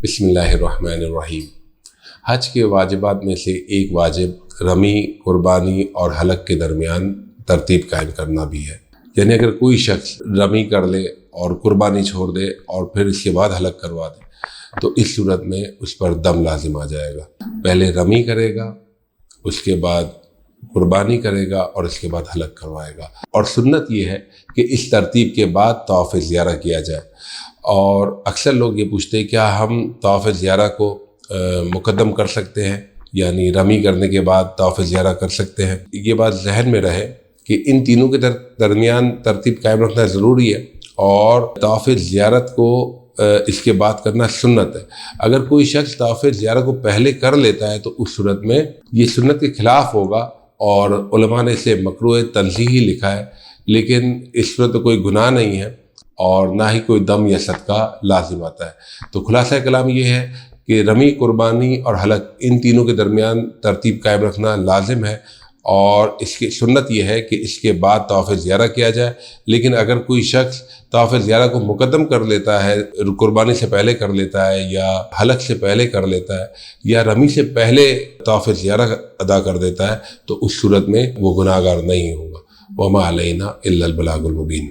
بسم اللہ الرحمن الرحیم۔ حج کے واجبات میں سے ایک واجب رمی، قربانی اور حلق کے درمیان ترتیب قائم کرنا بھی ہے۔ یعنی اگر کوئی شخص رمی کر لے اور قربانی چھوڑ دے اور پھر اس کے بعد حلق کروا دے تو اس صورت میں اس پر دم لازم آ جائے گا۔ پہلے رمی کرے گا، اس کے بعد قربانی کرے گا اور اس کے بعد حلق کروائے گا۔ اور سنت یہ ہے کہ اس ترتیب کے بعد طواف زیارہ کیا جائے۔ اور اکثر لوگ یہ پوچھتے ہیں کیا ہم طواف زیارہ کو مقدم کر سکتے ہیں، یعنی رمی کرنے کے بعد طواف زیارہ کر سکتے ہیں؟ یہ بات ذہن میں رہے کہ ان تینوں کے درمیان ترتیب قائم رکھنا ضروری ہے، اور طواف زیارت کو اس کے بعد کرنا سنت ہے۔ اگر کوئی شخص طواف زیارہ کو پہلے کر لیتا ہے تو اس صورت میں یہ سنت کے خلاف ہوگا، اور علماء نے اسے مکروہ تنزیہی لکھا ہے، لیکن اس صورت میں کوئی گناہ نہیں ہے اور نہ ہی کوئی دم یا صدقہ لازم آتا ہے۔ تو خلاصہ کلام یہ ہے کہ رمی، قربانی اور حلق ان تینوں کے درمیان ترتیب قائم رکھنا لازم ہے، اور اس کی سنت یہ ہے کہ اس کے بعد طواف زیارہ کیا جائے۔ لیکن اگر کوئی شخص طواف زیارہ کو مقدم کر لیتا ہے، قربانی سے پہلے کر لیتا ہے یا حلق سے پہلے کر لیتا ہے یا رمی سے پہلے طواف زیارہ ادا کر دیتا ہے تو اس صورت میں وہ گناہگار نہیں ہوگا۔ وما علینا الا البلاغ المبین۔